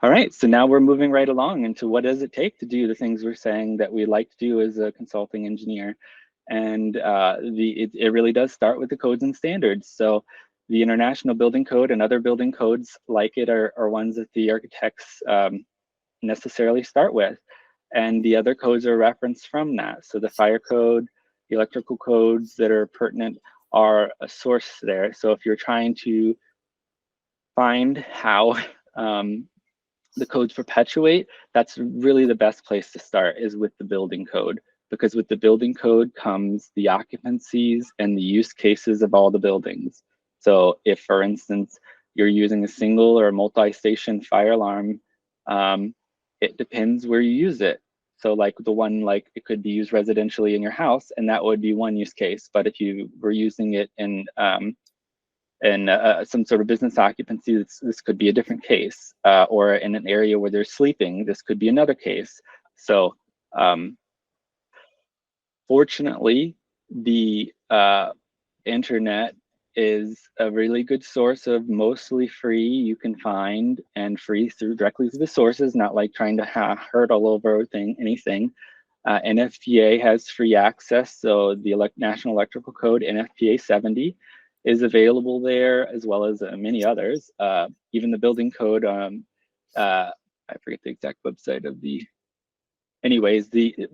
All right, so now we're moving right along into what does it take to do the things we're saying that we like to do as a consulting engineer. And it really does start with the codes and standards. So the International Building Code and other building codes like it are ones that the architects necessarily start with. And the other codes are referenced from that. So the fire code, the electrical codes that are pertinent are a source there. So if you're trying to find how the codes perpetuate, that's really the best place to start is with the building code, because with the building code comes the occupancies and the use cases of all the buildings. So if, for instance, you're using a single or multi-station fire alarm, it depends where you use it. So like the one, like it could be used residentially in your house, and that would be one use case. But if you were using it in some sort of business occupancy, this could be a different case, or in an area where they're sleeping, this could be another case. So fortunately, the internet is a really good source of mostly free you can find, and free through directly through the sources, not like trying to herd all over anything. NFPA has free access, so the National Electrical Code, NFPA 70, is available there, as well as many others. Even the building code, I forget the exact website of the, anyways, the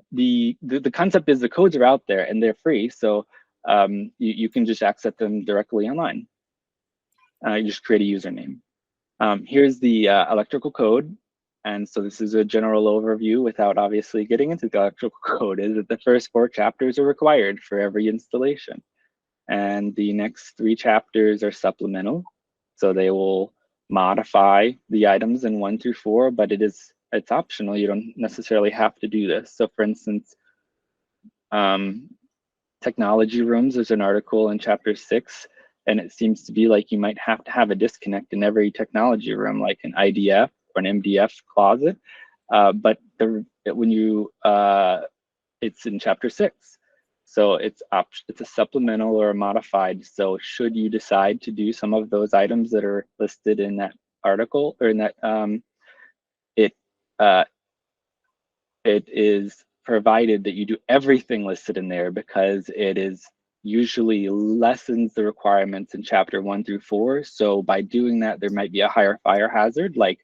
concept is the codes are out there and they're free, so you can just access them directly online. You just create a username. Here's the electrical code. And so this is a general overview without obviously getting into the electrical code, is that the first 4 chapters are required for every installation. And the next 3 chapters are supplemental. So they will modify the items in 1 through 4, but it's optional. You don't necessarily have to do this. So for instance, technology rooms, there's an article in chapter 6, and it seems to be like you might have to have a disconnect in every technology room, like an IDF or an MDF closet. But when you, it's in chapter 6. So it's a supplemental or a modified. So should you decide to do some of those items that are listed in that article, or in that, it is provided that you do everything listed in there, because it is usually lessens the requirements in chapter 1 through 4. So by doing that, there might be a higher fire hazard, like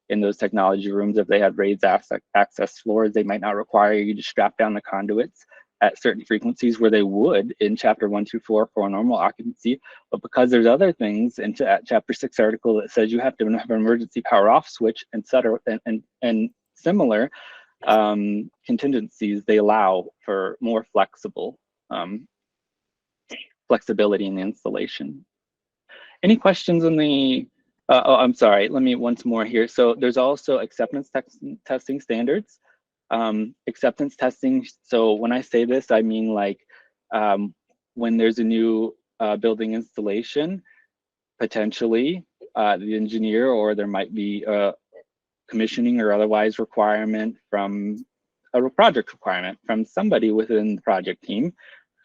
in those technology rooms, if they had raised access floors, they might not require you to strap down the conduits at certain frequencies where they would in chapter 1 through 4 for a normal occupancy. But because there's other things in chapter 6 article that says you have to have an emergency power off switch, etc., and similar contingencies, they allow for more flexibility in the installation. Any questions on the, oh, I'm sorry, let me once more here. So there's also acceptance testing standards. Acceptance testing, so when I say this, I mean like when there's a new building installation, potentially the engineer, or there might be a commissioning or otherwise requirement from a project requirement from somebody within the project team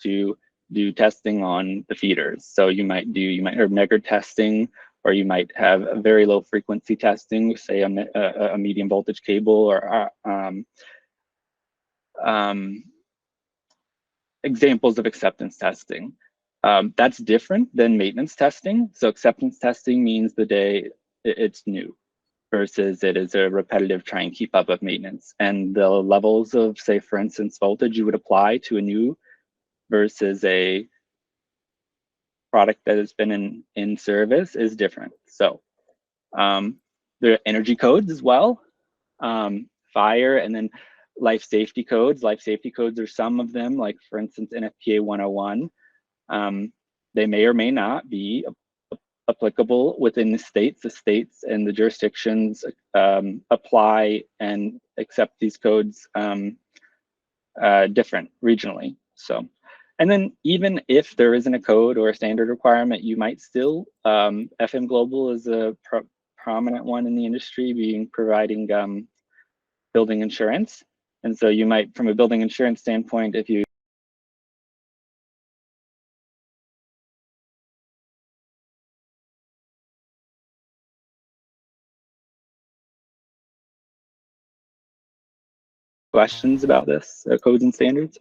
to do testing on the feeders. So you might have megger testing, or you might have a very low frequency testing, say a medium voltage cable, or examples of acceptance testing. That's different than maintenance testing. So acceptance testing means the day it's new, versus it is a repetitive try and keep up of maintenance. And the levels of, say, for instance, voltage you would apply to a new versus a product that has been in service is different. So there are energy codes as well, fire, and then life safety codes. Life safety codes are some of them, like for instance, NFPA 101. They may or may not be applicable within the states. The states and the jurisdictions apply and accept these codes different regionally. So, and then even if there isn't a code or a standard requirement, you might still, FM Global is a prominent one in the industry, providing building insurance. And so you might, from a building insurance standpoint, if you questions about this, codes and standards?